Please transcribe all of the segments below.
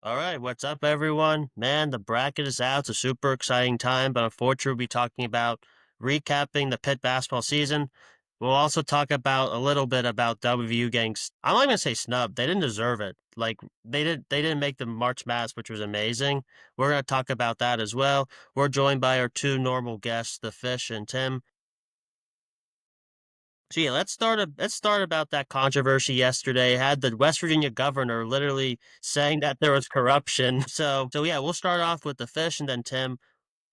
All right, what's up, everyone? Man, the bracket is out. It's a super exciting time, but unfortunately, we'll be talking about recapping the Pitt basketball season. We'll also talk about a little bit about WVU getting. I'm not even gonna say snubbed. They didn't deserve it. Like they didn't make the March Madness, which was amazing. We're gonna talk about that as well. We're joined by our two normal guests, the Fish and Tim. So yeah, let's start about that controversy yesterday. Had the West Virginia governor literally saying that there was corruption. So yeah, we'll start off with the Fish and then Tim.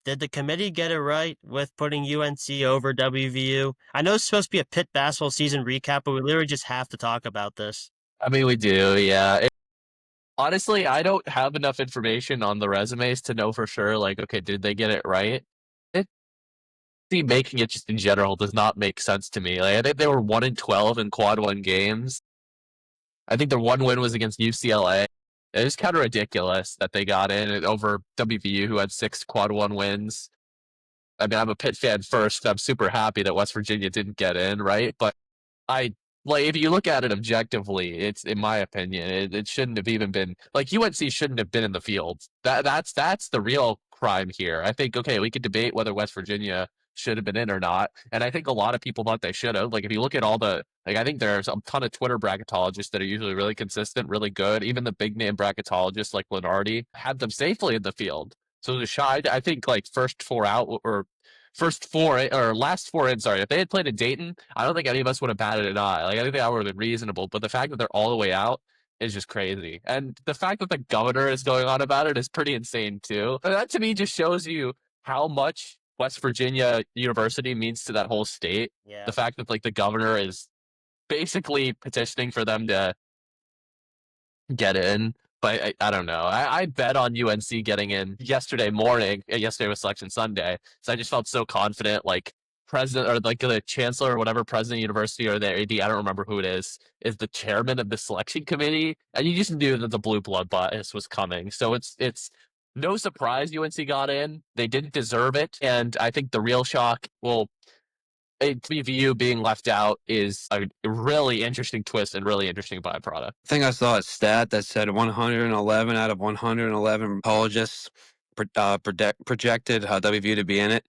Did the committee get it right with putting UNC over WVU? I know it's supposed to be a Pitt basketball season recap, but we literally just have to talk about this. I mean, we do, yeah. Honestly, I don't have enough information on the resumes to know for sure, like, okay, did they get it right? It see making it just in general does not make sense to me. Like, I think they were 1-12 in quad one games. I think their one win was against UCLA. It's kind of ridiculous that they got in over WVU, who had 6 quad one wins. I mean, I'm a Pitt fan first. I'm super happy that West Virginia didn't get in, right? But I like if you look at it objectively, it's in my opinion, it shouldn't have even been like UNC shouldn't have been in the field. That's the real crime here. I think okay, we could debate whether West Virginia should have been in or not, and I think a lot of people thought they should have. Like if you look at all the like, I think there's a ton of Twitter bracketologists that are usually really consistent, really good. Even the big name bracketologists like Lenardi had them safely in the field. So the shot, I think like first four out or first four or last four in. Sorry, if they had played in Dayton, I don't think any of us would have batted an eye. Like I think that would have been reasonable. But the fact that they're all the way out is just crazy, and the fact that the governor is going on about it is pretty insane too. But that to me just shows you how much West Virginia University means to that whole state. The Yeah. fact that like the governor is basically petitioning for them to get in. But I don't know. I bet on UNC getting in yesterday morning. Yesterday was Selection Sunday, so I just felt so confident. Like president or like the chancellor or whatever president of the university or the AD, I don't remember who it is the chairman of the selection committee, and you just knew that the blue blood bias was coming. So it's no surprise UNC got in. They didn't deserve it, and I think the real shock. Well, HBVU being left out is a really interesting twist and really interesting byproduct. I think I saw a stat that said 111 out of 111 apologists projected WVU to be in it.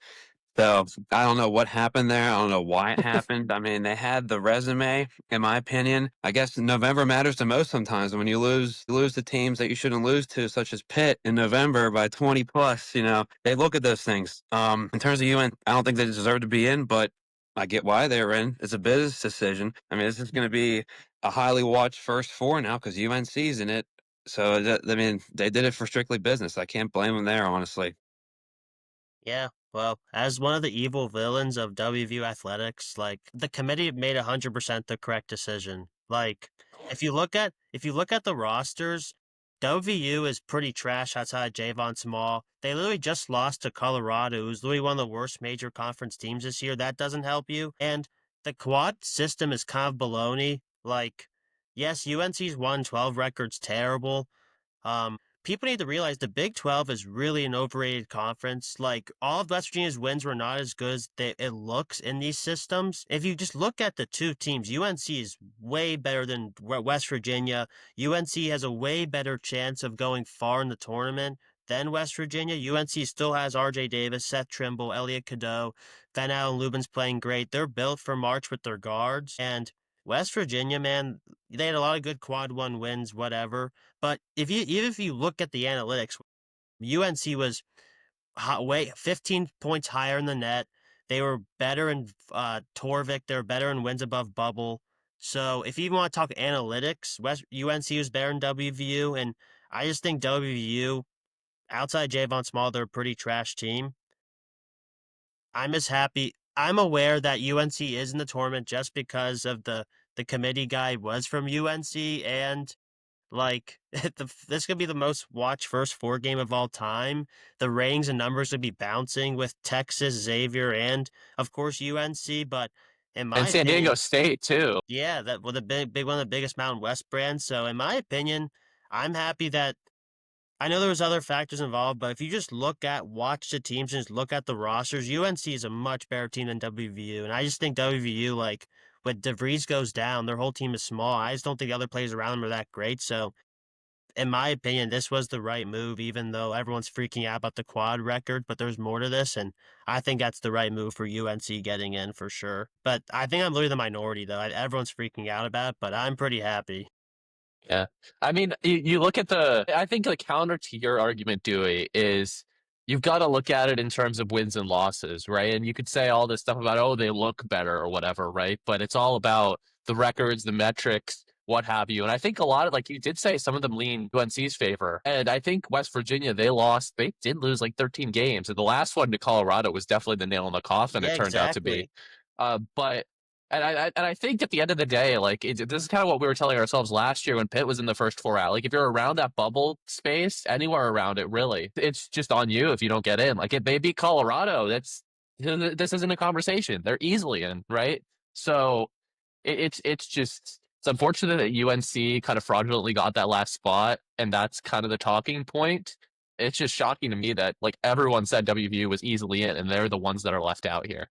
So I don't know what happened there. I don't know why it happened. I mean, they had the resume, in my opinion. I guess November matters the most sometimes. When you lose to teams that you shouldn't lose to, such as Pitt in November by 20 plus. They look at those things. In terms of UN, I don't think they deserve to be in, but I get why they're in. It's a business decision. I mean, this is going to be a highly watched first four now because UNC's in it. So I mean, they did it for strictly business. I can't blame them there, honestly. Yeah, well, as one of the evil villains of WVU athletics, like the committee made 100% the correct decision. Like, if you look at the rosters, WVU is pretty trash outside Javon Small. They literally just lost to Colorado, who's literally one of the worst major conference teams this year. That doesn't help you. And the quad system is kind of baloney. Like, yes, UNC's 1-12 record's terrible. People need to realize the Big 12 is really an overrated conference. Like, all of West Virginia's wins were not as good as it looks in these systems. If you just look at the two teams, UNC is way better than West Virginia. UNC has a way better chance of going far in the tournament than West Virginia. UNC still has RJ Davis, Seth Trimble, Elliot Cadeau, Van Allen Lubin's playing great. They're built for March with their guards. And West Virginia, man, they had a lot of good quad one wins, whatever. But even if you look at the analytics, UNC was way 15 points higher in the net. They were better in Torvik. They were better in wins above bubble. So if you even want to talk analytics, West UNC was better in WVU, and I just think WVU outside Javon Small, they're a pretty trash team. I'm just happy. I'm aware that UNC is in the tournament just because of the committee guy was from UNC and like this could be the most watched first four game of all time. The ratings and numbers would be bouncing with Texas, Xavier, and of course UNC. But in my And San Diego opinion, State too. yeah, that was a big one of the biggest Mountain West brands. So in my opinion, I'm happy that I know there was other factors involved, but if you just watch the teams and just look at the rosters, UNC is a much better team than WVU. And I just think WVU, like, when DeVries goes down, their whole team is small. I just don't think the other players around them are that great. So in my opinion, this was the right move, even though everyone's freaking out about the quad record, but there's more to this, and I think that's the right move for UNC getting in for sure. But I think I'm literally the minority, though. Everyone's freaking out about it, but I'm pretty happy. Yeah. I mean, you look at I think the counter to your argument, Dewey, is you've got to look at it in terms of wins and losses, right? And you could say all this stuff about, oh, they look better or whatever, right? But it's all about the records, the metrics, what have you. And I think a lot of, like you did say, some of them lean UNC's favor. And I think West Virginia, they did lose like 13 games. And the last one to Colorado was definitely the nail in the coffin, Yeah, it turned out to exactly. be. But I think at the end of the day, like this is kind of what we were telling ourselves last year when Pitt was in the first four out. Like if you're around that bubble space, anywhere around it, really, it's just on you if you don't get in. Like it may be Colorado. This isn't a conversation. They're easily in, right? So it's unfortunate that UNC kind of fraudulently got that last spot, and that's kind of the talking point. It's just shocking to me that like everyone said WVU was easily in, and they're the ones that are left out here.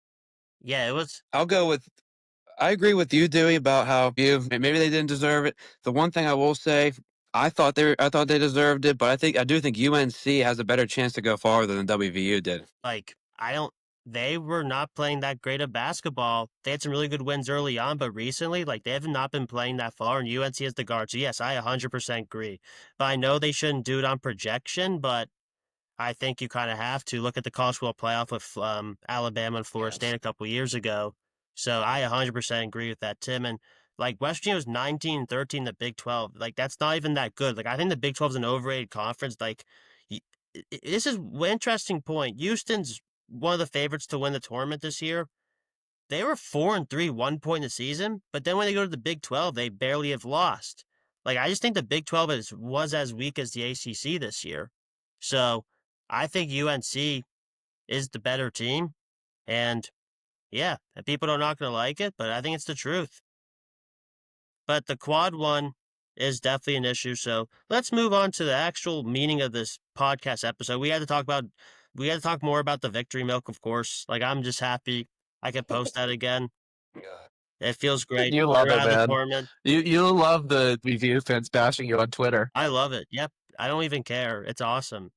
Yeah, it was. I agree with you, Dewey, about how maybe they didn't deserve it. The one thing I will say, I thought they deserved it, but I do think UNC has a better chance to go farther than WVU did. Like, I don't they were not playing that great of basketball. They had some really good wins early on, but recently, like, they have not been playing that far, and UNC has the guard. So, yes, I 100% agree. But I know they shouldn't do it on projection, but I think you kind of have to look at the college football playoff with Alabama and Florida State a couple years ago. So I 100% agree with that, Tim. And like West Virginia was 19-13 in the Big 12. Like that's not even that good. Like I think the Big 12 is an overrated conference. Like this is an interesting point. Houston's one of the favorites to win the tournament this year. They were 4-3 1 point in the season, but then when they go to the Big 12, they barely have lost. Like I just think the Big 12 was as weak as the ACC this year. So I think UNC is the better team, and yeah, people are not going to like it, but I think it's the truth. But the quad one is definitely an issue. So let's move on to the actual meaning of this podcast episode. We had to talk more about the victory milk, of course. Like I'm just happy I could post that again. It feels great. You We're love it, out of the man. tournament. You love the review fans bashing you on Twitter. I love it. Yep. I don't even care. It's awesome.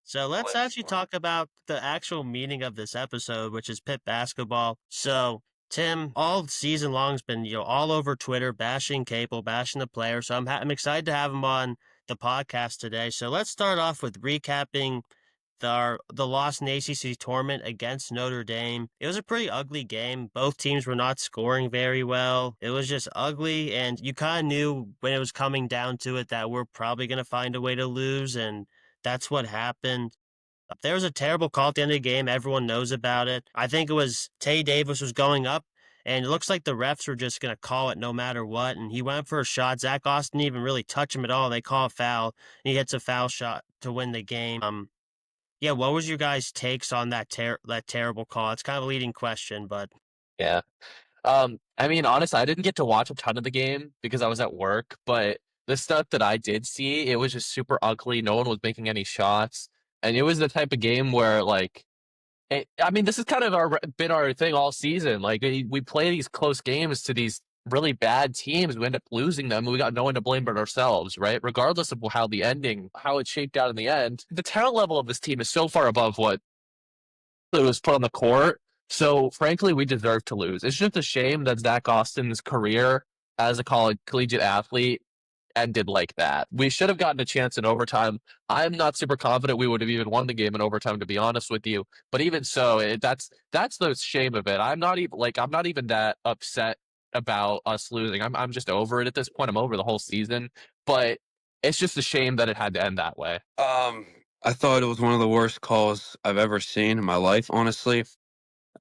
So let's actually talk about the actual meaning of this episode, which is Pitt basketball. So Tim, all season long has been all over Twitter, bashing Capel, bashing the player. So I'm excited to have him on the podcast today. So let's start off with recapping the loss in the ACC tournament against Notre Dame. It was a pretty ugly game. Both teams were not scoring very well. It was just ugly, and you kind of knew when it was coming down to it that we're probably going to find a way to lose, and that's what happened. There was a terrible call at the end of the game. Everyone knows about it. I think it was Tay Davis was going up, and it looks like the refs were just going to call it no matter what. And he went for a shot. Zach Austin didn't even really touch him at all. They call a foul, and he hits a foul shot to win the game. Yeah, what was your guys' takes on that terrible call? It's kind of a leading question, but Yeah. I mean, honestly, I didn't get to watch a ton of the game because I was at work, but the stuff that I did see, it was just super ugly. No one was making any shots. And it was the type of game where, like, I mean, this is kind of been our thing all season. Like, we play these close games to these really bad teams. We end up losing them, and we got no one to blame but ourselves, right? Regardless of how it shaped out in the end. The talent level of this team is so far above what it was put on the court. So, frankly, we deserve to lose. It's just a shame that Zach Austin's career as a collegiate athlete ended like that. We should have gotten a chance in overtime. I'm not super confident we would have even won the game in overtime, to be honest with you. But even so, that's the shame of it. I'm not even that upset about us losing. I'm just over it at this point. I'm over the whole season. But it's just a shame that it had to end that way. I thought it was one of the worst calls I've ever seen in my life, honestly.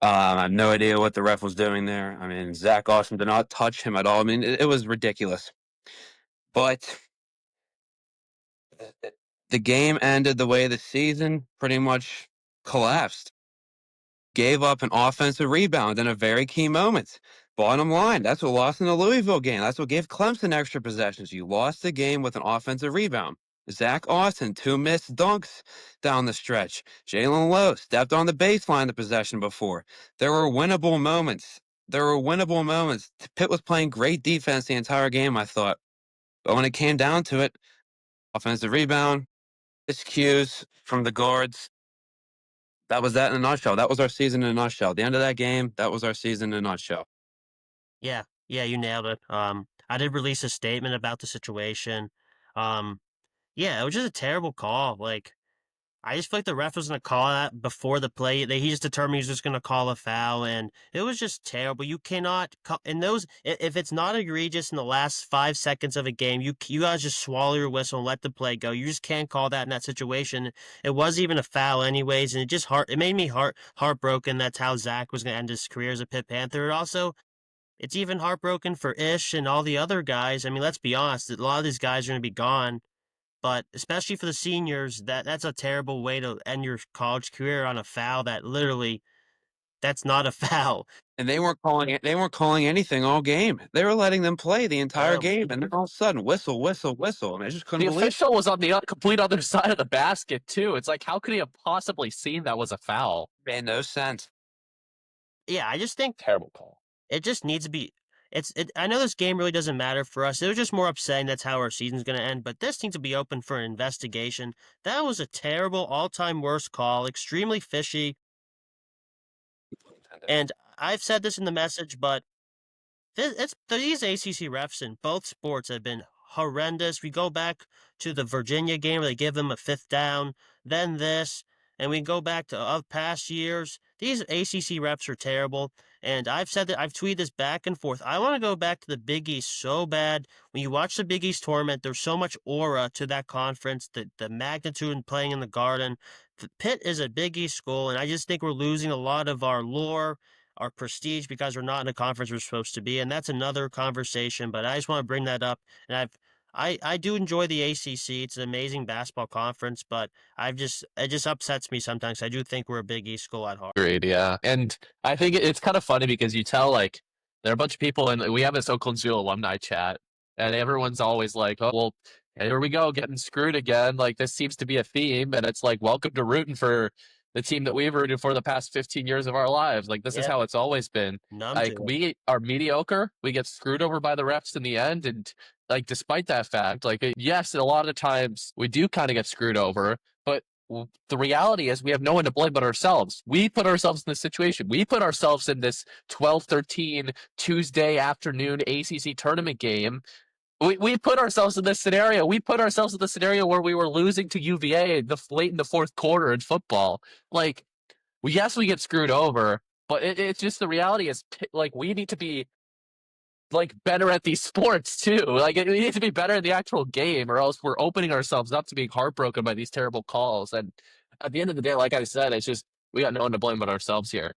I have no idea what the ref was doing there. I mean, Zach Austin did not touch him at all. I mean, it was ridiculous. But the game ended the way the season pretty much collapsed. Gave up an offensive rebound in a very key moment. Bottom line, that's what lost in the Louisville game. That's what gave Clemson extra possessions. You lost the game with an offensive rebound. Zach Austin, 2 missed dunks down the stretch. Jalen Lowe stepped on the baseline the possession before. There were winnable moments. Pitt was playing great defense the entire game, I thought. But when it came down to it, offensive rebound, miscues from the guards. That was that in a nutshell. That was our season in a nutshell. At the end of that game, that was our season in a nutshell. Yeah, yeah, you nailed it. I did release a statement about the situation. Um, yeah, it was just a terrible call. Like, I just feel like the ref was gonna call that before the play. He just determined he was just gonna call a foul, and it was just terrible. You cannot call in those if it's not egregious in the last 5 seconds of a game. You guys just swallow your whistle and let the play go. You just can't call that in that situation. It wasn't even a foul, anyways, and it made me heartbroken. That's how Zach was gonna end his career as a Pitt Panther. Also, it's even heartbroken for Ish and all the other guys. I mean, let's be honest, a lot of these guys are gonna be gone. But especially for the seniors, that's a terrible way to end your college career on a foul that literally that's not a foul. And they weren't calling anything all game. They were letting them play the entire Um, game, and then all of a sudden, whistle, whistle, whistle, and I just couldn't The believe it. official was on the complete other side of the basket too. It's like, how could he have possibly seen that was a foul? Made no sense. yeah, I just think Terrible call. it just needs to be. I know this game really doesn't matter for us. It was just more upsetting. That's how our season's going to end. But this needs to be open for an investigation. That was a terrible, all-time worst call. Extremely fishy. And I've said this in the message, but these ACC refs in both sports have been horrendous. We go back to the Virginia game where they give them a fifth down, then this, and we go back to of past years. These ACC refs are terrible, and I've said that I've tweeted this back and forth. I want to go back to the Big East so bad. When you watch the Big East tournament, there's so much aura to that conference, the magnitude in playing in the Garden. Pitt is a Big East school, and I just think we're losing a lot of our lore, our prestige, because we're not in a conference we're supposed to be, and that's another conversation. But I just want to bring that up, and I do enjoy the ACC. It's an amazing basketball conference, but it just upsets me sometimes. I do think we're a Big East school at heart. Agreed, yeah. And I think it's kind of funny because you tell, like, there are a bunch of people, and we have this Oakland Zoo alumni chat, and everyone's always like, oh, well, here we go, getting screwed again. Like, this seems to be a theme, and it's like, welcome to rooting for the team that we've rooted for the past 15 years of our lives. Like, this is Yep, how it's always been. numb Like, to it. we are mediocre. We get screwed over by the refs in the end, and like, despite that fact, like, yes, a lot of times we do kind of get screwed over, but the reality is we have no one to blame but ourselves. We put ourselves in this situation. We put ourselves in this 12-13 Tuesday afternoon ACC tournament game. We put ourselves in this scenario. We put ourselves in the scenario where we were losing to UVA late in the fourth quarter in football. Like, yes, we get screwed over, but it's just the reality is, like, we need to be, like, better at these sports too. Like, we need to be better in the actual game, or else we're opening ourselves up to being heartbroken by these terrible calls. And at the end of the day, like I said, it's just we got no one to blame but ourselves here.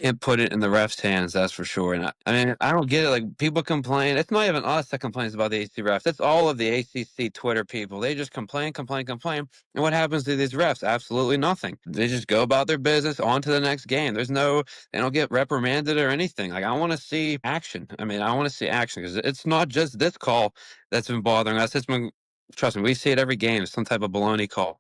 Can't put it in the refs' hands, that's for sure. And I mean, I don't get it. Like, people complain. It's not even us that complains about the ACC refs. It's all of the ACC Twitter people. They just complain, complain, complain. And what happens to these refs? Absolutely nothing. They just go about their business, on to the next game. They don't get reprimanded or anything. Like, I want to see action. I mean, I want to see action, because it's not just this call that's been bothering us. Trust me, we see it every game. Some type of baloney call.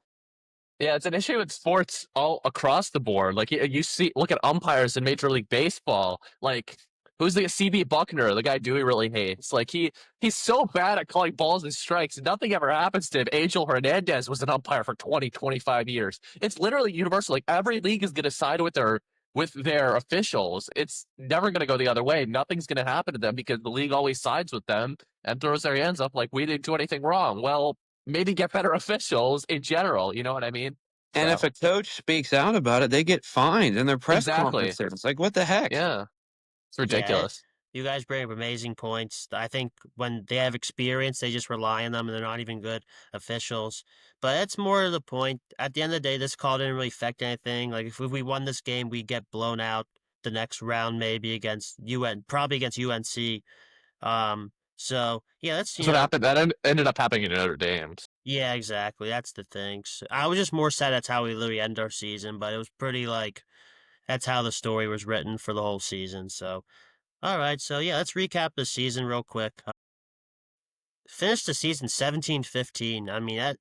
Yeah, it's an issue with sports all across the board. Like, you see, look at umpires in Major League Baseball. Like, who's the CB Buckner, the guy Dewey really hates? Like, he's so bad at calling balls and strikes. Nothing ever happens to him. Angel Hernandez was an umpire for 20-25 years. It's literally universal. Like, every league is going to side with their officials. It's never going to go the other way. Nothing's going to happen to them because the league always sides with them and throws their hands up like we didn't do anything wrong. Well, maybe get better officials in general. You know what I mean? And So, if a coach speaks out about it, they get fined in their press exactly. conferences. It's like, what the heck? Yeah. It's Yeah, ridiculous. you guys bring up amazing points. I think when they have experience, they just rely on them, and they're not even good officials. But it's more to the point. At the end of the day, this call didn't really affect anything. Like, if we won this game, we get blown out the next round, maybe against probably against UNC. So yeah, that's That's what happened. That ended up happening in Notre Dame. yeah, exactly. That's the thing. So I was just more sad that's how we literally end our season, but it was pretty like that's how the story was written for the whole season. So all right, so yeah, let's recap the season real quick. Finished the season 17-15. I mean,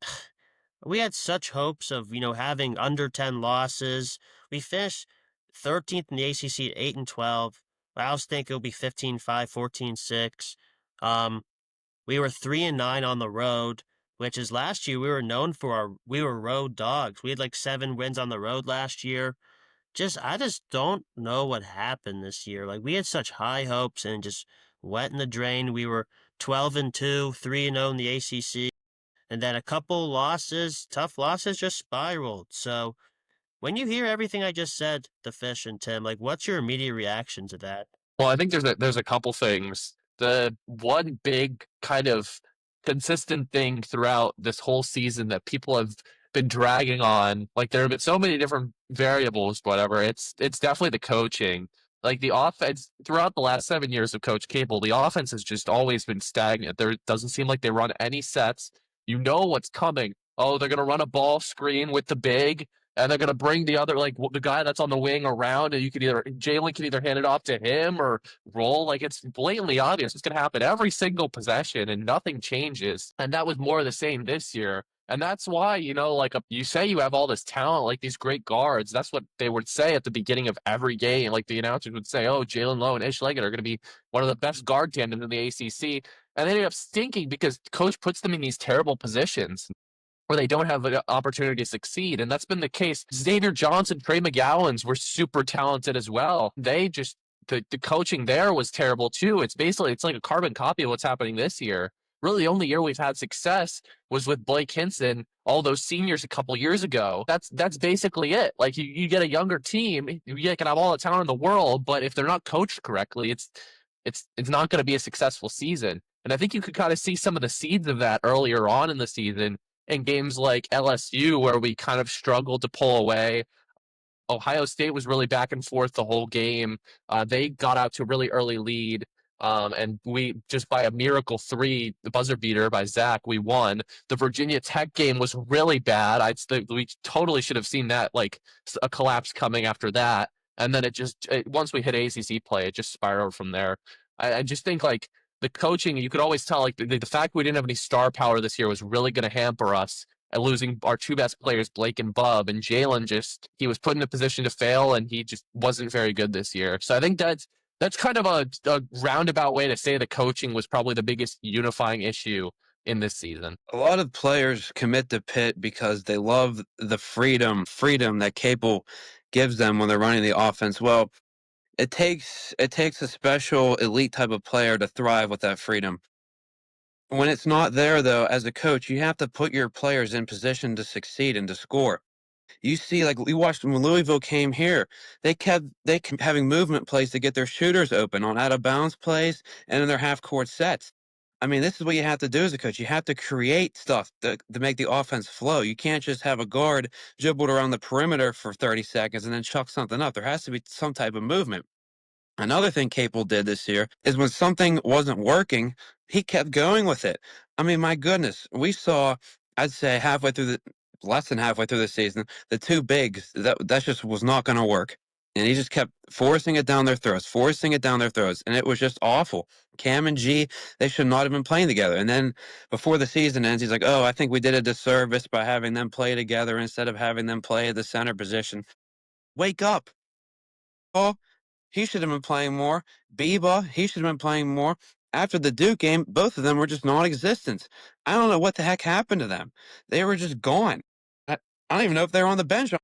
we had such hopes of, having under 10 losses. We finished 13th in the ACC at 8-12. I was thinking it would be 15-5, 14-6. We were 3-9 on the road which is last year we were known for we were road dogs. We had like 7 wins on the road last year. I just don't know what happened this year. Like we had such high hopes and just went in the drain. We were 12-2, 3-0 in the ACC, and then a couple losses, tough losses, just spiraled. So when you hear everything I just said, the Fish and Tim, like what's your immediate reaction to that? Well, I think there's a couple things. The one big kind of consistent thing throughout this whole season that people have been dragging on, like there have been so many different variables, whatever. It's definitely the coaching. Like the offense throughout the last 7 years of Coach Cable, the offense has just always been stagnant. There doesn't seem like they run any sets. You know what's coming. Oh, they're gonna run a ball screen with the big, and they're gonna bring the other like the guy that's on the wing around, and you could either Jalen can either hand it off to him or roll. Like it's blatantly obvious it's gonna happen every single possession, and nothing changes. And that was more of the same this year. And that's why, like you say you have all this talent, like these great guards. That's what they would say at the beginning of every game. Like the announcers would say, "Oh, Jalen Lowe and Ish Leggett are going to be one of the best guard tandems in the ACC," and they end up stinking because coach puts them in these terrible positions where they don't have an opportunity to succeed. And that's been the case. Xavier Johnson, Trey McGowan's were super talented as well. They just, the coaching there was terrible too. It's like a carbon copy of what's happening this year. Really, the only year we've had success was with Blake Hinson, all those seniors a couple years ago. That's basically it. Like you get a younger team, you can have all the talent in the world, but if they're not coached correctly, it's not going to be a successful season. And I think you could kind of see some of the seeds of that earlier on in the season in games like LSU, where we kind of struggled to pull away. Ohio State was really back and forth the whole game. They got out to a really early lead. And we just by a miracle three, the buzzer beater by Zach, we won. The Virginia Tech game was really bad. We totally should have seen that, like a collapse coming after that. And then once we hit ACC play, it just spiraled from there. I just think like the coaching, you could always tell like the fact we didn't have any star power this year was really going to hamper us and losing our two best players, Blake and Bub. And Jalen he was put in a position to fail, and he just wasn't very good this year. So I think that's kind of a roundabout way to say the coaching was probably the biggest unifying issue in this season. A lot of players commit to Pitt because they love the freedom that Capel gives them when they're running the offense. Well, it takes a special elite type of player to thrive with that freedom. When it's not there, though, as a coach, you have to put your players in position to succeed and to score. You see, like we watched when Louisville came here, they kept having movement plays to get their shooters open on out of bounds plays and in their half court sets. I mean, this is what you have to do as a coach. You have to create stuff to make the offense flow. You can't just have a guard dribbled around the perimeter for 30 seconds and then chuck something up. There has to be some type of movement. Another thing Capel did this year is when something wasn't working, he kept going with it. I mean, my goodness, we saw, I'd say less than halfway through the season, the two bigs, that just was not going to work. And he just kept forcing it down their throats, and it was just awful. Cam and G, they should not have been playing together. And then before the season ends, he's like, "Oh, I think we did a disservice by having them play together instead of having them play at the center position." Wake up! Oh, he should have been playing more. Biba, he should have been playing more. After the Duke game, both of them were just non-existent. I don't know what the heck happened to them. They were just gone. I don't even know if they were on the bench.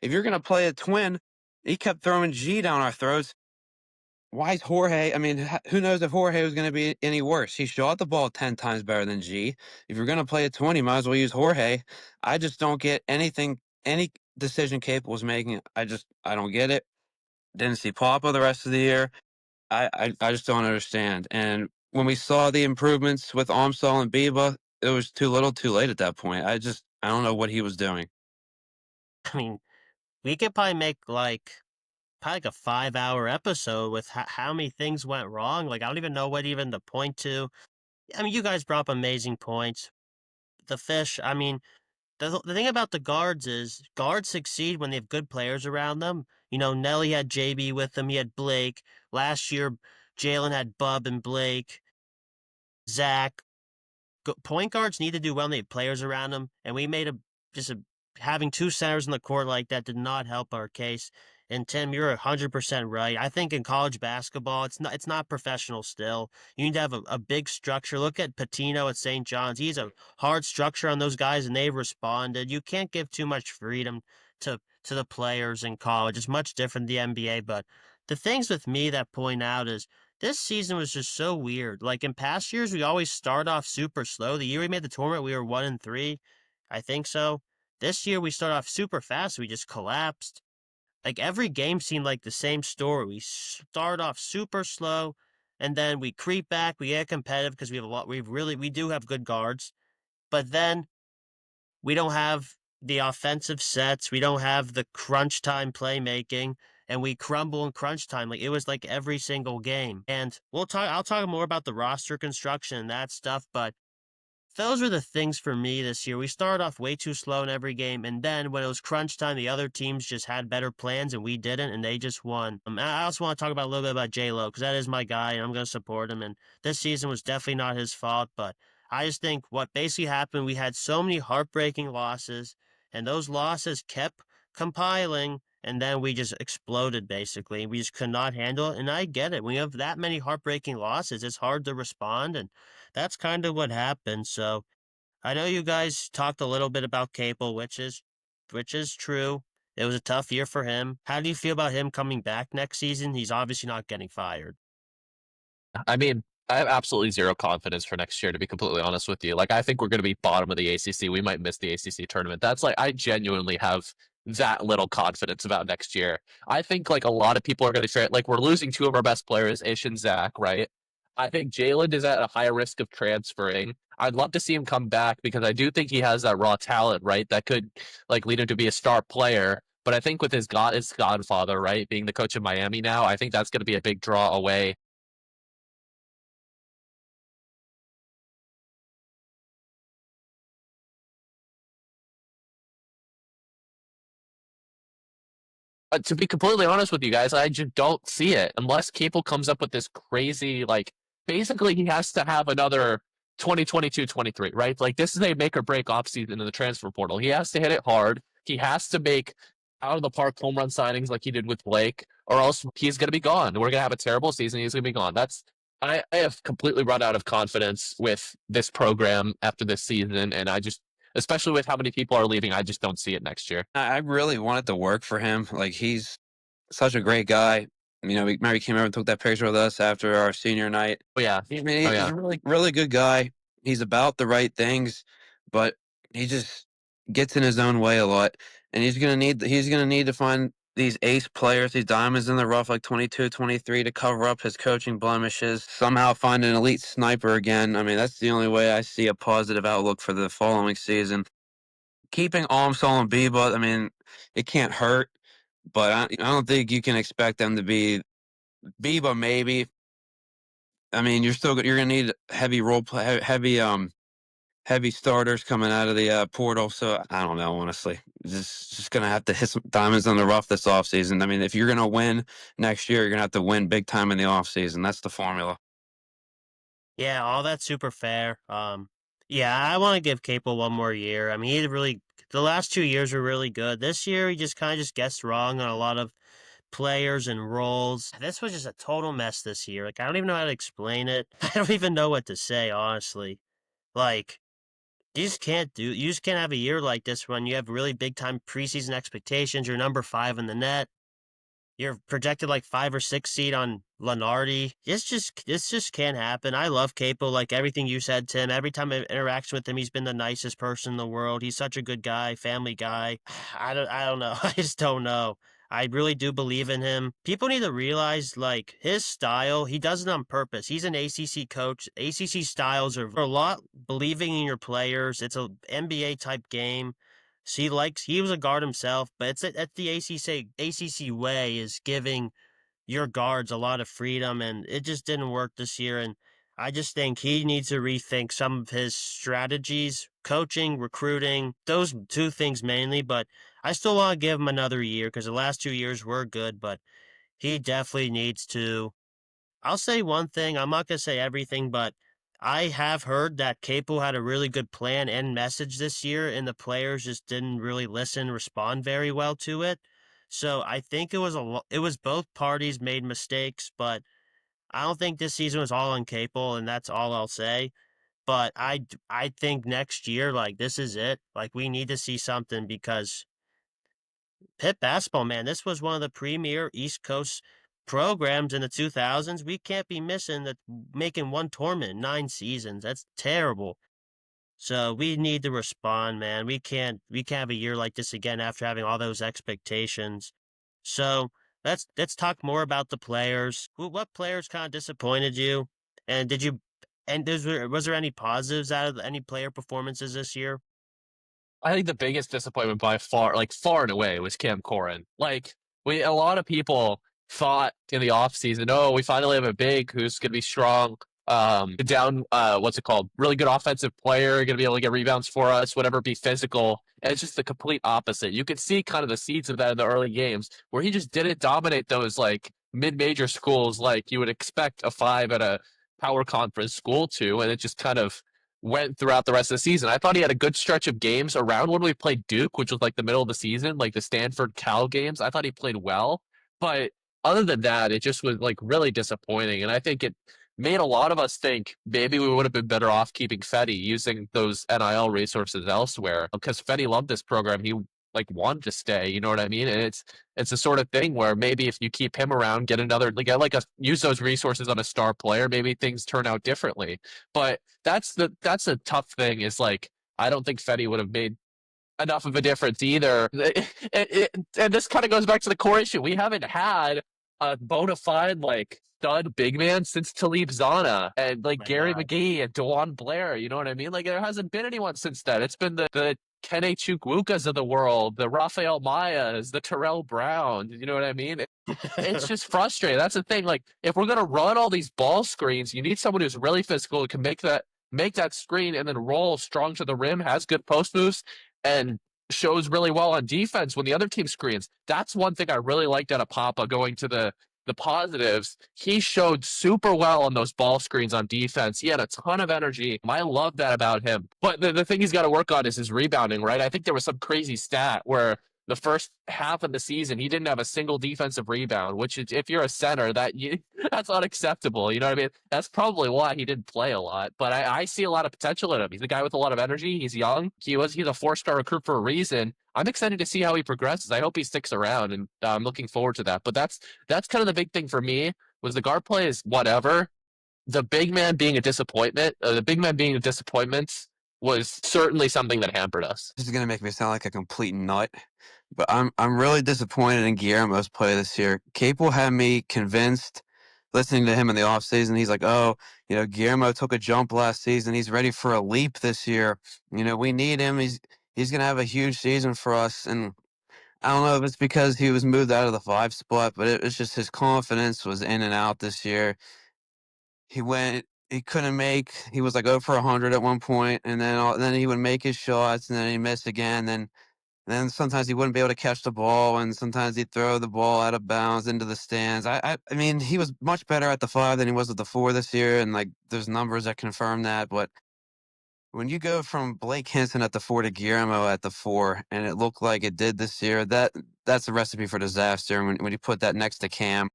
If you're going to play a twin, he kept throwing G down our throats. Why is Jorge? I mean, who knows if Jorge was going to be any worse? He shot the ball 10 times better than G. If you're going to play a 20, might as well use Jorge. I just don't get any decision Capel was making. I don't get it. Didn't see Papa the rest of the year. I just don't understand. And when we saw the improvements with Amsal and Biba, it was too little too late at that point. I don't know what he was doing. I mean, we could probably make probably like a 5-hour episode with how many things went wrong. Like I don't even know what even to point to. I mean, you guys brought up amazing points. The Fish, I mean, the thing about the guards is guards succeed when they have good players around them. You know, Nelly had JB with him. He had Blake. Last year, Jalen had Bub and Blake. Zach. Point guards need to do well. They have players around them. And we made having two centers in the court like that did not help our case. And Tim, you're 100% right. I think in college basketball, it's not professional still. You need to have a big structure. Look at Patino at St. John's. He's a hard structure on those guys, and they've responded. You can't give too much freedom to the players in college. It's much different than the NBA. But the things with me that point out is this season was just so weird. Like in past years, we always start off super slow. The year we made the tournament, we were 1-3. I think so. This year we start off super fast. We just collapsed. Like every game seemed like the same story. We start off super slow, and then we creep back. We get competitive because we have a lot. We do have good guards, but then we don't have the offensive sets. We don't have the crunch time playmaking, and we crumble in crunch time. Like it was like every single game. And I'll talk more about the roster construction and that stuff, but those were the things for me this year. We started off way too slow in every game, and then when it was crunch time, the other teams just had better plans and we didn't, and they just won. I also want to talk about a little bit about J-Lo because that is my guy, and I'm going to support him. And this season was definitely not his fault, but I just think what basically happened, we had so many heartbreaking losses, and those losses kept compiling, and then we just exploded basically. We just could not handle it, and I get it. When you have that many heartbreaking losses, it's hard to respond, and that's kind of what happened. So I know you guys talked a little bit about Capel, which is true. It was a tough year for him. How do you feel about him coming back next season? He's obviously not getting fired. I mean, I have absolutely zero confidence for next year, to be completely honest with you. Like, I think we're going to be bottom of the ACC. We might miss the ACC tournament. That's like, I genuinely have that little confidence about next year. I think like a lot of people are going to trade. Like, we're losing two of our best players, Ish and Zach, right? I think Jalen is at a higher risk of transferring. I'd love to see him come back because I do think he has that raw talent, right? That could like lead him to be a star player. But I think with his godfather, right, being the coach of Miami now, I think that's going to be a big draw away. To be completely honest with you guys, I just don't see it unless Capel comes up with this crazy, like, basically he has to have another 2022-23, right? Like, this is a make or break offseason in the transfer portal. He has to hit it hard. He has to make out of the park home run signings like he did with Blake, or else he's going to be gone. We're going to have a terrible season. He's going to be gone. I have completely run out of confidence with this program after this season, and I just, especially with how many people are leaving, I just don't see it next year. I really wanted to work for him. Like he's such a great guy. You know, he came over and took that picture with us after our senior night. Oh yeah, I mean, oh he's yeah. a really good guy. He's about the right things, but he just gets in his own way a lot. And he's gonna need to find these ace players, these diamonds in the rough like 22, 23 to cover up his coaching blemishes. Somehow find an elite sniper again. I mean, that's the only way I see a positive outlook for the following season. Keeping Armstrong and Biba, I mean, it can't hurt, but I don't think you can expect them to be Biba maybe. I mean, you're gonna need heavy role play, heavy starters coming out of the portal. So I don't know, honestly. Just gonna have to hit some diamonds on the rough this offseason. I mean, if you're gonna win next year, you're gonna have to win big time in the offseason. That's the formula. Yeah, all that's super fair. Yeah, I want to give Capel one more year. I mean, the last 2 years were really good. This year, he just kind of just gets wrong on a lot of players and roles. This was just a total mess this year. Like, I don't even know how to explain it. I don't even know what to say, honestly. Like, you just can't have a year like this when you have really big time preseason expectations. You're number 5 in the net. You're projected like 5 or 6 seed on Lenardi. This just can't happen. I love Capo, like everything you said, Tim. Every time I interact with him, he's been the nicest person in the world. He's such a good guy, family guy. I don't know. I just don't know. I really do believe in him. People need to realize, like, his style, he does it on purpose. He's an ACC coach. ACC styles are a lot believing in your players. It's a NBA type game. So he was a guard himself, but it's the ACC way is giving your guards a lot of freedom, and it just didn't work this year. And I just think he needs to rethink some of his strategies, coaching, recruiting, those two things mainly. But I still want to give him another year because the last 2 years were good, but he definitely needs to. I'll say one thing. I'm not going to say everything, but I have heard that Capo had a really good plan and message this year, and the players just didn't really listen, respond very well to it. So I think it was both parties made mistakes, but I don't think this season was all on Capel, and that's all I'll say. But I think next year, like, this is it. Like, we need to see something because Pitt Basketball, man, this was one of the premier East Coast programs in the 2000s. We can't be missing that, making one tournament in 9 seasons. That's terrible. So we need to respond, man. We can't have a year like this again after having all those expectations. So let's talk more about the players. What players kind of disappointed you? And did you and was there any positives out of any player performances this year? I think the biggest disappointment by far, like far and away, was Cam Corrin. Like a lot of people thought in the offseason, oh, we finally have a big who's going to be strong, what's it called? Really good offensive player, going to be able to get rebounds for us, whatever, be physical. And it's just the complete opposite. You could see kind of the seeds of that in the early games where he just didn't dominate those like mid-major schools like you would expect a five at a power conference school to, and it just kind of went throughout the rest of the season. I thought he had a good stretch of games around when we played Duke, which was like the middle of the season, like the Stanford Cal games. I thought he played well, but other than that, it just was like really disappointing. And I think it made a lot of us think maybe we would have been better off keeping Fetty, using those NIL resources elsewhere, because Fetty loved this program. He like wanted to stay, you know what I mean? And it's the sort of thing where maybe if you keep him around, get another like use those resources on a star player, maybe things turn out differently. But that's a tough thing. Is like I don't think Fetty would have made enough of a difference either. And this kind of goes back to the core issue. We haven't had a bona fide like stud big man since Talib Zana and like My Gary God. McGee and Dewan Blair. You know what I mean? Like there hasn't been anyone since then. It's been the Kene Chukwukas of the world, the Rafael Mayas, the Terrell Brown. You know what I mean? It's just frustrating. That's the thing. Like, if we're gonna run all these ball screens, you need someone who's really physical who can make that screen and then roll strong to the rim, has good post moves, and shows really well on defense when the other team screens. That's one thing I really liked out of Papa going to the positives. He showed super well on those ball screens on defense. He had a ton of energy. I love that about him. But the thing he's got to work on is his rebounding, right? I think there was some crazy stat where the first half of the season, he didn't have a single defensive rebound, which is, if you're a center, that's unacceptable. You know what I mean? That's probably why he didn't play a lot. But I see a lot of potential in him. He's a guy with a lot of energy. He's young. He's a 4-star recruit for a reason. I'm excited to see how he progresses. I hope he sticks around, and I'm looking forward to that. But that's kind of the big thing for me. Was the guard play is whatever. The big man being a disappointment. The big man being a disappointment was certainly something that hampered us. This is gonna make me sound like a complete nut, but I'm really disappointed in Guillermo's play this year. Capel had me convinced listening to him in the offseason. He's like, oh, Guillermo took a jump last season. He's ready for a leap this year. We need him. He's gonna have a huge season for us. And I don't know if it's because he was moved out of the 5 spot, but it's just his confidence was in and out this year. He couldn't make, he was like 0 for 100 at one point, and then he would make his shots, and then he missed again. Then sometimes he wouldn't be able to catch the ball, and sometimes he'd throw the ball out of bounds into the stands. I mean, he was much better at the 5 than he was at the 4 this year, and like there's numbers that confirm that. But when you go from Blake Hinson at the 4 to Guillermo at the 4, and it looked like it did this year, that's a recipe for disaster. When you put that next to Cam,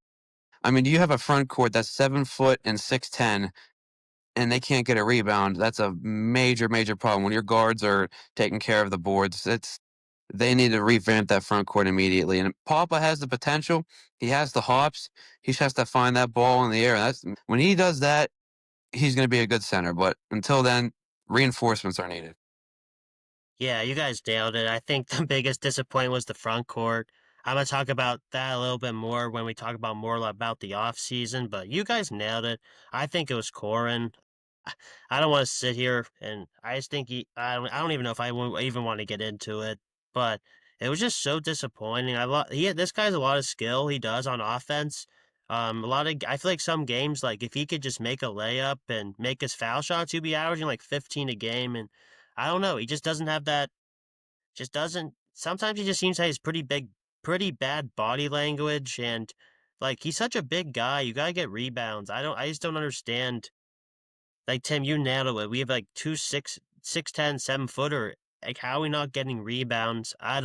I mean, you have a front court that's 7 foot and 6'10", and they can't get a rebound. That's a major, major problem. When your guards are taking care of the boards, they need to revamp that front court immediately. And Papa has the potential. He has the hops. He just has to find that ball in the air. That's when he does that, he's going to be a good center. But until then, reinforcements are needed. Yeah, you guys nailed it. I think the biggest disappointment was the front court. I'm gonna talk about that a little bit more when we talk about more about the off season, but you guys nailed it. I think it was Corin. I don't want to sit here and I just think I don't even know if even want to get into it, but it was just so disappointing. This guy has a lot of skill. He does on offense. I feel like some games, like if he could just make a layup and make his foul shots, he'd be averaging like 15 a game. And I don't know, he just doesn't have that. Just doesn't. Sometimes he just seems to have pretty bad body language, and like he's such a big guy. You gotta get rebounds. I just don't understand. Like Tim, you nailed it. We have like 2 6, 6'10", 7-footer Like, how are we not getting rebounds? I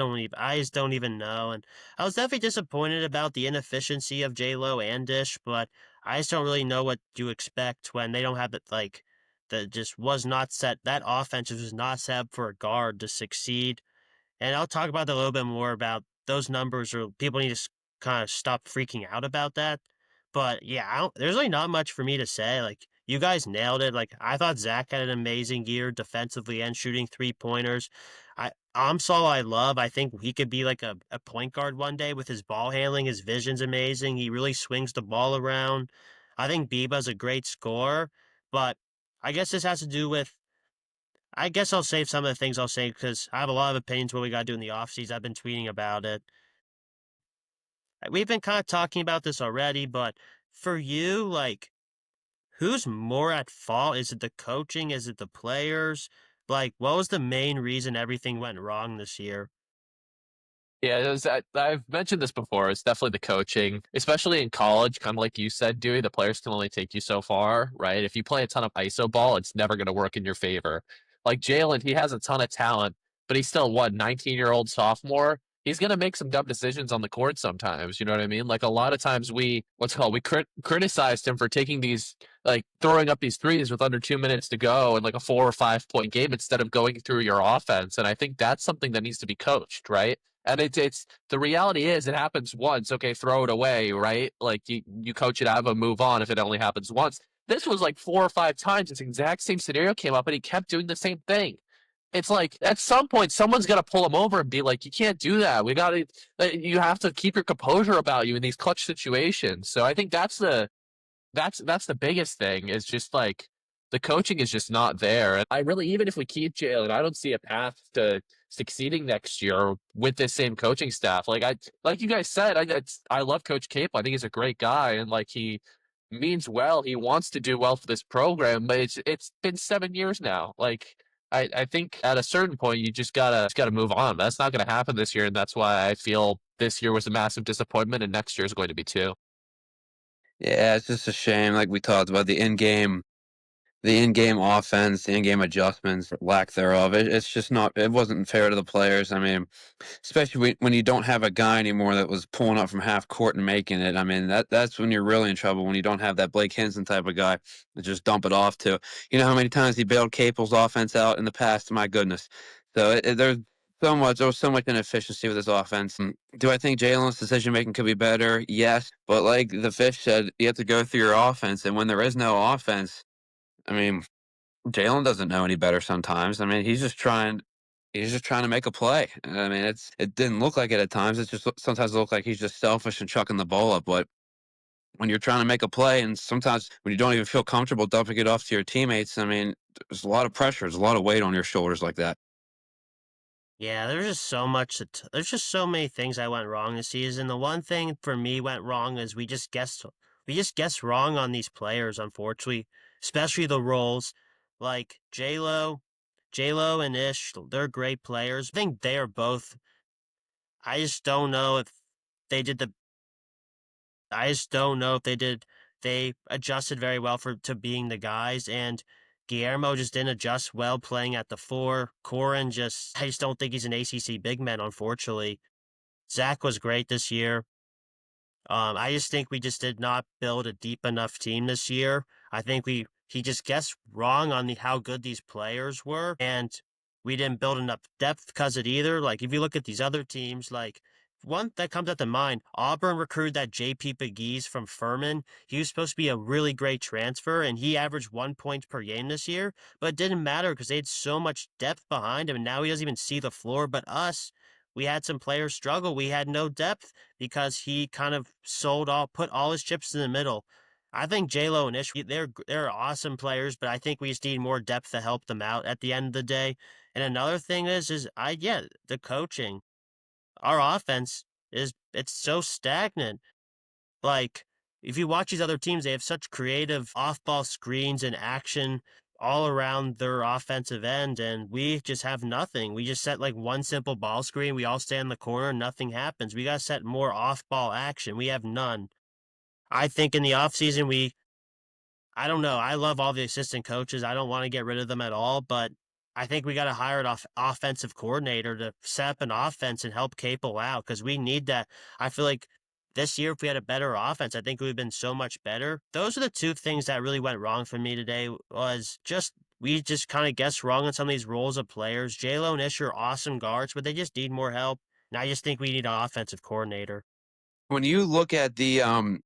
just don't even know, and I was definitely disappointed about the inefficiency of J-Lo and Dish, but I just don't really know what to expect when they don't have it, like, that just was not set that offense was not set up for a guard to succeed. And I'll talk about that a little bit more about those numbers, or people need to kind of stop freaking out about that. But yeah, there's really not much for me to say. Like, you guys nailed it. Like, I thought Zach had an amazing year defensively and shooting 3 pointers. Amsal I love. I think he could be like a point guard one day with his ball handling. His vision's amazing. He really swings the ball around. I think Biba's a great scorer, but I guess this has to do with I guess I'll save some of the things I'll say because I have a lot of opinions what we got to do in the offseason. I've been tweeting about it. We've been kind of talking about this already, but for you, like, who's more at fault? Is it the coaching? Is it the players? Like, what was the main reason everything went wrong this year? Yeah, I've mentioned this before. It's definitely the coaching, especially in college. Kind of like you said, Dewey, the players can only take you so far, right? If you play a ton of ISO ball, it's never going to work in your favor. Like Jalen, he has a ton of talent, but he's still what 19-year-old sophomore. He's going to make some dumb decisions on the court sometimes. You know what I mean? Like a lot of times we criticized him for taking these like throwing up these threes with under 2 minutes to go and like a 4 or 5 point game instead of going through your offense. And I think that's something that needs to be coached, right? And it's the reality is it happens once. Okay, throw it away, right? Like you coach it out of and move on if it only happens once. This was like 4 or 5 times. This exact same scenario came up, and he kept doing the same thing. It's like at some point someone's got to pull him over and be like, "You can't do that. We got to. You have to keep your composure about you in these clutch situations." So I think that's the biggest thing is just like the coaching is just not there. And I really, even if we keep Jalen, I don't see a path to succeeding next year with this same coaching staff. Like you guys said, I love Coach Cape. I think he's a great guy, and like he means well. He wants to do well for this program, but it's been 7 years now. Like I think at a certain point you just gotta move on. That's not gonna happen this year, and that's why I feel this year was a massive disappointment, and next year is going to be too. Yeah, it's just a shame. Like we talked about the in-game offense, the in-game adjustments, lack thereof. It's just not. It wasn't fair to the players. I mean, especially when you don't have a guy anymore that was pulling up from half court and making it. I mean, that's when you're really in trouble when you don't have that Blake Hinson type of guy to just dump it off to. You know how many times he bailed Capel's offense out in the past? My goodness. So there was so much inefficiency with his offense. And do I think Jalen's decision making could be better? Yes, but like the fish said, you have to go through your offense, and when there is no offense, I mean, Jalen doesn't know any better sometimes. I mean, he's just trying to make a play. I mean, it didn't look like it at times. It just sometimes it looked like he's just selfish and chucking the ball up. But when you're trying to make a play, and sometimes when you don't even feel comfortable dumping it off to your teammates, I mean, there's a lot of pressure. There's a lot of weight on your shoulders like that. Yeah, there's just so much. There's just so many things that went wrong this season. The one thing for me went wrong is we just guessed wrong on these players, unfortunately, especially the roles like J Lo and Ish. They're great players. I think they are both. I just don't know if they did the. I just don't know if they did. They adjusted very well to being the guys, and Guillermo just didn't adjust well playing at the four. Corin I just don't think he's an ACC big man, unfortunately. Zach was great this year. I just think we just did not build a deep enough team this year. I think he just guessed wrong on how good these players were, and we didn't build enough depth because of it either. Like if you look at these other teams, like one that comes up to mind, Auburn recruited that JP Pegues from Furman. He was supposed to be a really great transfer, and he averaged 1 point per game this year, but it didn't matter because they had so much depth behind him, and now he doesn't even see the floor. But us, we had some players struggle. We had no depth because he kind of put all his chips in the middle. I think J-Lo and Ish, they're awesome players, but I think we just need more depth to help them out at the end of the day. And another thing the coaching. Our offense it's so stagnant. Like, if you watch these other teams, they have such creative off-ball screens and action all around their offensive end, and we just have nothing. We just set like one simple ball screen. We all stand in the corner, nothing happens. We got to set more off-ball action. We have none. I think in the offseason, I don't know. I love all the assistant coaches. I don't want to get rid of them at all, but I think we got to hire an offensive coordinator to set up an offense and help Capel out because we need that. I feel like this year, if we had a better offense, I think we would have been so much better. Those are the two things that really went wrong for me today. Was just we just kind of guessed wrong on some of these roles of players. J-Lo and Ish are awesome guards, but they just need more help. And I just think we need an offensive coordinator. When you look at the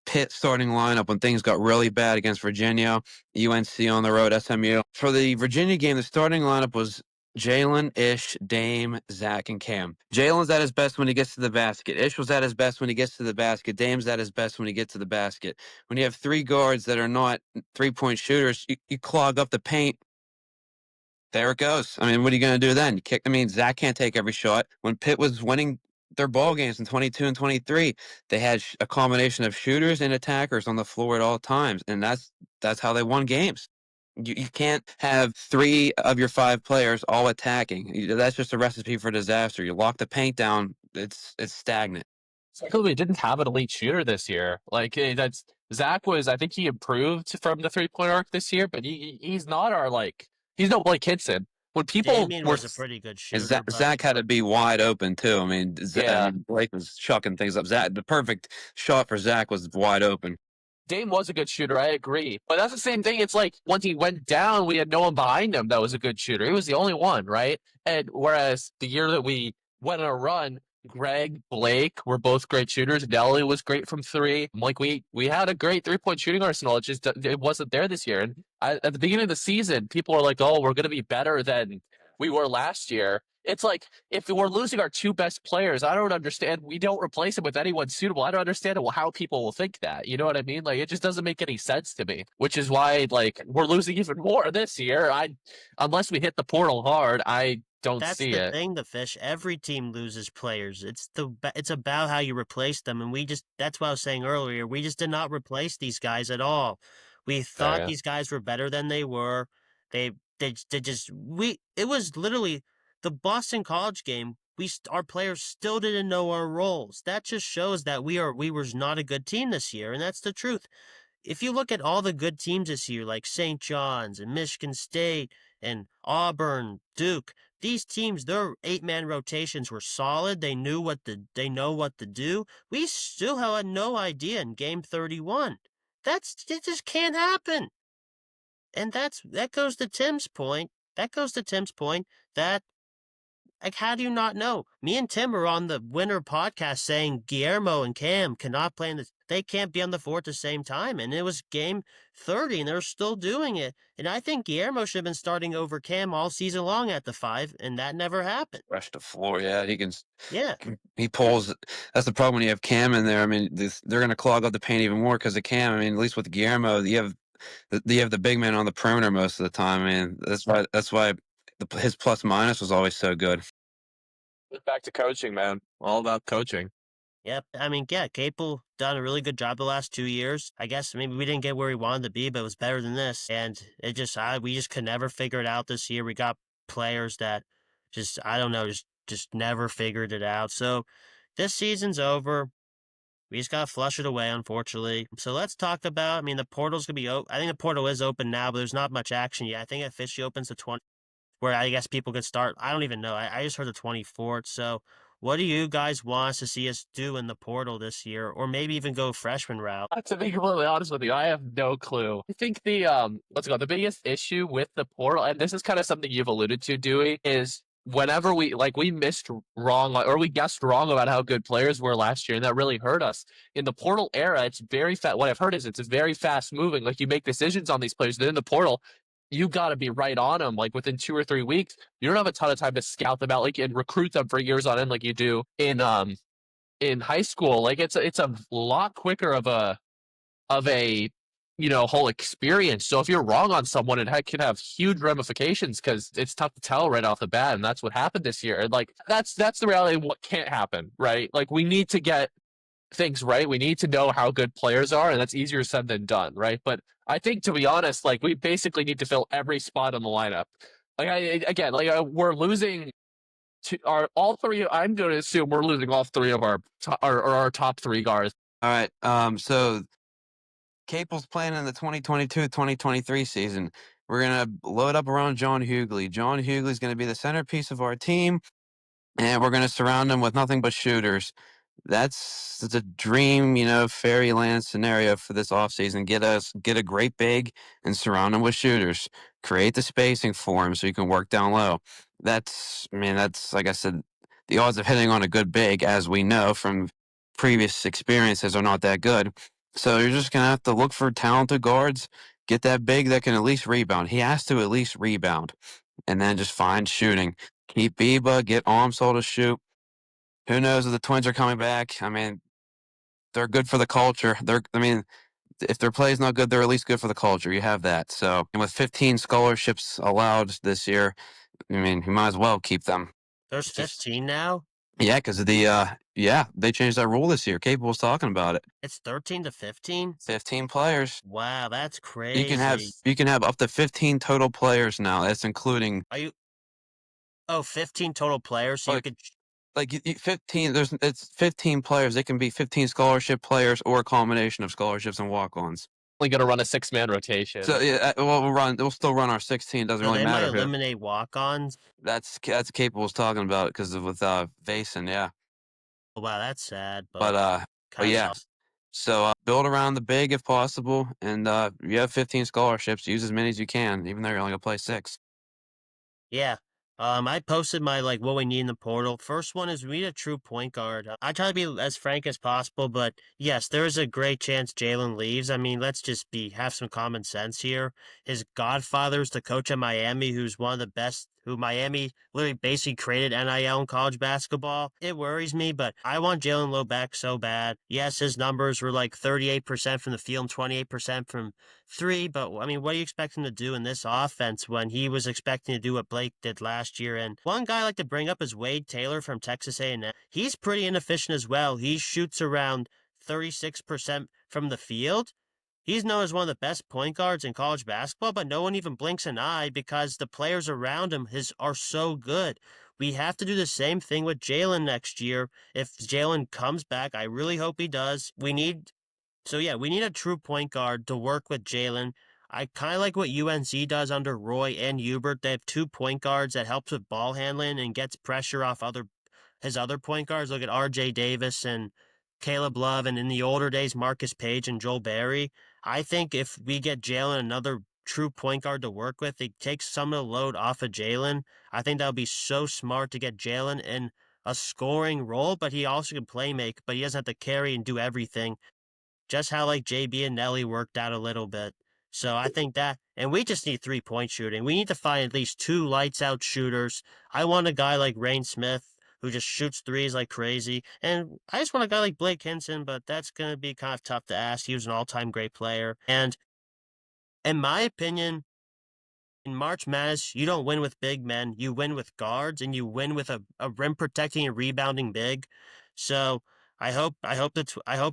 Pitt starting lineup when things got really bad against Virginia, UNC on the road, SMU. For the Virginia game, the starting lineup was Jalen, Ish, Dame, Zach, and Cam. Jalen's at his best when he gets to the basket. Ish was at his best when he gets to the basket. Dame's at his best when he gets to the basket. When you have three guards that are not 3-point shooters, you clog up the paint. There it goes. I mean, what are you going to do then? Zach can't take every shot. When Pitt was winning their ball games in 22 and 23, they had a combination of shooters and attackers on the floor at all times, and that's how they won games. You can't have 3 of your 5 players all attacking. That's just a recipe for disaster. You lock the paint down, it's stagnant. We didn't have an elite shooter this year. That's Zach was. I think he improved from the 3-point arc this year, but he's not our he's no Blake Kitson. When people Damian were was a pretty good And shooter, but Zach had to be wide open too. yeah, Blake was chucking things up. The perfect shot for Zach was wide open. Dame was a good shooter, I agree. But that's the same thing. It's like once he went down, we had no one behind him that was a good shooter. He was the only one, right? And whereas the year that we went on a run, Greg, Blake were both great shooters. Nelly was great from 3. We had a great 3-point shooting arsenal. It wasn't there this year. And at the beginning of the season, people were like, "Oh, we're going to be better than we were last year." It's like if we're losing our 2 best players, I don't understand. We don't replace them with anyone suitable. I don't understand how people will think that. You know what I mean? It just doesn't make any sense to me. Which is why we're losing even more this year. Unless we hit the portal hard, I don't that's see the it. thing, the fish. Every team loses players. It's about how you replace them, and that's what I was saying earlier. We just did not replace these guys at all. We thought Yeah. these guys were better than they were. They just we. It was literally the Boston College game. Our players still didn't know our roles. That just shows that we were not a good team this year, and that's the truth. If you look at all the good teams this year, like St. John's and Michigan State and Auburn, Duke, these teams, their 8-man rotations were solid. They know what to do. We still had no idea in game 31. It just can't happen. And that goes to Tim's point. That goes to Tim's point that how do you not know? Me and Tim are on the winter podcast saying Guillermo and Cam cannot play they can't be on the floor at the same time. And it was game 30 and they're still doing it. And I think Guillermo should have been starting over Cam all season long at the 5, and that never happened. Rush the floor, yeah. Yeah. He pulls. That's the problem when you have Cam in there. They're going to clog up the paint even more because of Cam. At least with Guillermo, you have the big man on the perimeter most of the time. That's why his plus minus was always so good. Back to coaching, man. All about coaching. Yep. Yeah, Capel done a really good job the last 2 years. I guess maybe we didn't get where we wanted to be, but it was better than this. And we just could never figure it out this year. We got players that I don't know, just never figured it out. So this season's over. We just got to flush it away, unfortunately. So let's talk about, the portal's going to be open. I think the portal is open now, but there's not much action yet. I think it officially opens the 20, where I guess people could start. I don't even know. I just heard the 24th. So what do you guys want us to see us do in the portal this year? Or maybe even go freshman route? To be completely honest with you, I have no clue. I think the biggest issue with the portal, and this is kind of something you've alluded to, Dewey, is whenever we missed wrong or we guessed wrong about how good players were last year, and that really hurt us. In the portal era, it's very fast. What I've heard is it's very fast moving. You make decisions on these players. Then in the portal, you got to be right on them. Within 2 or 3 weeks, you don't have a ton of time to scout them out, and recruit them for years on end, like you do in high school. It's a lot quicker of a whole experience. So if you're wrong on someone, it can have huge ramifications because it's tough to tell right off the bat, and that's what happened this year. And that's the reality of what can't happen, right? We need to get things right. We need to know how good players are, and that's easier said than done, right? But I think, to be honest, we basically need to fill every spot on the lineup. We're losing all 3. I'm going to assume we're losing all 3 of our top 3 guards. All right. So Capel's playing in the 2022-2023 season. We're going to load up around John Hughley. John Hughley's going to be the centerpiece of our team, and we're going to surround him with nothing but shooters. That's the dream, fairyland scenario for this offseason. Get a great big and surround him with shooters. Create the spacing for him so you can work down low. That's like I said, the odds of hitting on a good big, as we know from previous experiences, are not that good. So you're just gonna have to look for talented guards, get that big that can at least rebound. He has to at least rebound, and then just find shooting. Keep Biba, get Armsol to shoot. Who knows if the Twins are coming back? I mean, they're good for the culture. If their play is not good, they're at least good for the culture. You have that. So, and with 15 scholarships allowed this year, you might as well keep them. There's It's just 15 now? yeah, because of they changed that rule this year. Cable was talking about it. It's 13 to 15? 15 players. Wow, that's You can have crazy. up to 15 total players now. That's including Are you 15 total players, so you like could 15. It's 15 players. They can be 15 scholarship players or a combination of scholarships and walk-ons. Only going to run a 6-man rotation. So yeah, we'll still run our 16. Doesn't so really they might matter who. eliminate walk-ons? That's Capable's talking about because with Vason, yeah. Oh, wow, that's sad, But but kinda yeah. sucks. So build around the big if possible, and you have 15 scholarships. Use as many as you can, even though you're only gonna play 6. Yeah. I posted my what we need in the portal. First one is we need a true point guard. I try to be as frank as possible, but yes, there is a great chance Jalen leaves. I mean, let's just have some common sense here. His godfather is the coach at Miami, who's one of the best. Who Miami literally basically created NIL in college basketball. It worries me, but I want Jalen Lowe back so bad. Yes, his numbers were like 38% from the field and 28% from three, but I mean, what do you expect him to do in this offense when he was expecting to do what Blake did last year? And one guy I like to bring up is Wade Taylor from Texas A&M. He's pretty inefficient as well. He shoots around 36% from the field. He's known as one of the best point guards in college basketball, but no one even blinks an eye because the players around him are so good. We have to do the same thing with Jalen next year. If Jalen comes back, I really hope he does. We need a true point guard to work with Jalen. I kind of like what UNC does under Roy and Hubert. They have 2 point guards that helps with ball handling and gets pressure off his other point guards. Look at R.J. Davis and Caleb Love, and in the older days, Marcus Page and Joel Berry. I think if we get Jalen another true point guard to work with, it takes some of the load off of Jalen. I think that would be so smart to get Jalen in a scoring role, but he also can play make, but he doesn't have to carry and do everything. Just how JB and Nelly worked out a little bit. So I think that, and we just need 3-point shooting. We need to find at least 2 lights out shooters. I want a guy like Rain Smith who just shoots threes like crazy. And I just want a guy like Blake Hinson, but that's going to be kind of tough to ask. He was an all-time great player. And in my opinion, in March Madness, you don't win with big men. You win with guards, and you win with a rim protecting and rebounding big. So I hope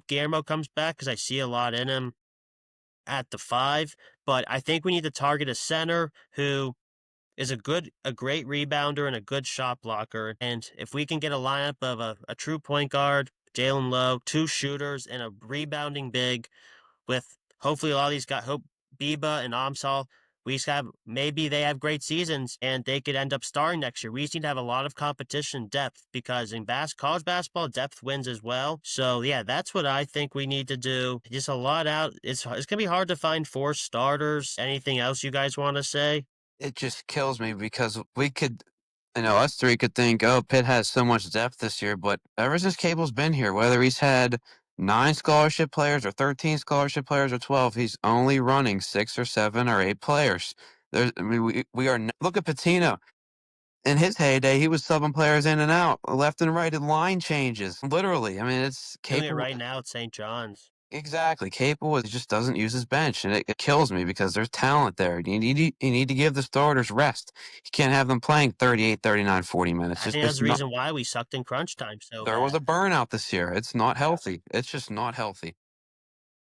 Guillermo comes back because I see a lot in him at the 5. But I think we need to target a center who is a great rebounder and a good shot blocker. And if we can get a lineup of a true point guard, Jalen Lowe, 2 shooters, and a rebounding big with hopefully a lot of these guys, hope Biba and Amsal, maybe they have great seasons and they could end up starring next year. We just need to have a lot of competition depth because in college basketball, depth wins as well. So yeah, that's what I think we need to do. Just a lot out. It's going to be hard to find 4 starters. Anything else you guys want to say? It just kills me because we could, us three could think, oh, Pitt has so much depth this year, but ever since Cable's been here, whether he's had 9 scholarship players or 13 scholarship players or 12, he's only running 6 or 7 or 8 players. Look at Patino. In his heyday, he was subbing players in and out, left and right, in line changes. Literally, it's Doing it capable. right now at St. John's. Exactly, capable. He just doesn't use his bench, and it kills me because there's talent there. You need to give the starters rest. You can't have them playing 38, 39, 40 minutes. I think that's the reason why we sucked in crunch time so There was a bad. burnout this year. It's not healthy. It's just not healthy.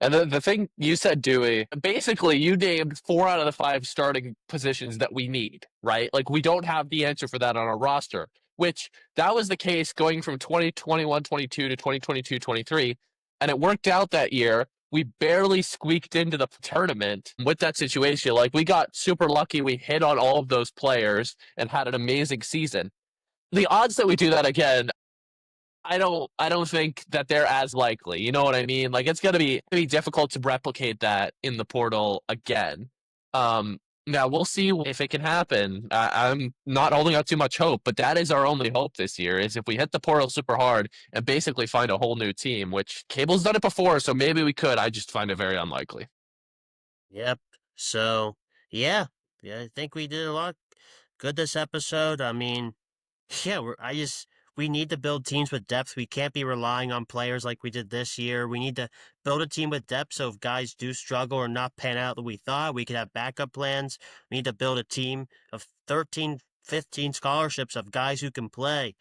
And the thing you said, Dewey, basically you named 4 out of the 5 starting positions that we need, right? We don't have the answer for that on our roster, which that was the case going from 2021-22 to 2022-23. And it worked out that year we barely squeaked into the tournament with that situation. Like, we got super lucky. We hit on all of those players and had an amazing season. The odds that we do that again, I don't think that they're as likely. You know what I mean? Like, it's gonna be difficult to replicate that in the portal again. Now we'll see if it can happen. I'm not holding out too much hope, but that is our only hope this year. Is if we hit the portal super hard and basically find a whole new team. Which Cable's done it before, so maybe we could. I just find it very unlikely. Yep. So, yeah. Yeah, I think we did a lot good this episode. I mean, yeah, we need to build teams with depth. We can't be relying on players like we did this year. We need to build a team with depth so if guys do struggle or not pan out that we thought, we could have backup plans. We need to build a team of 13, 15 scholarships of guys who can play.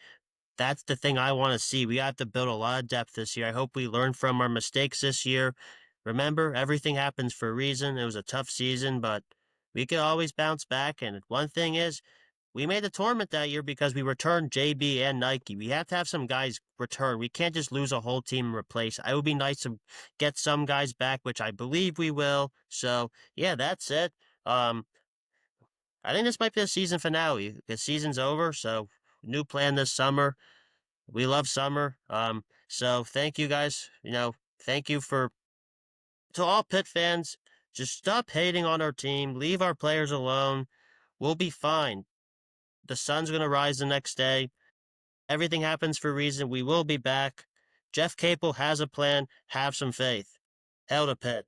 That's the thing I want to see. We have to build a lot of depth this year. I hope we learn from our mistakes this year. Remember, everything happens for a reason. It was a tough season, but we could always bounce back. And one thing is, we made the tournament that year because we returned JB and Nike. We have to have some guys return. We can't just lose a whole team and replace. It would be nice to get some guys back, which I believe we will. So yeah, that's it. I think this might be the season finale. The season's over, so new plan this summer. We love summer. So thank you guys. Thank you to all Pitt fans. Just stop hating on our team. Leave our players alone. We'll be fine. The sun's going to rise the next day. Everything happens for a reason. We will be back. Jeff Capel has a plan. Have some faith. Hell to Pitt.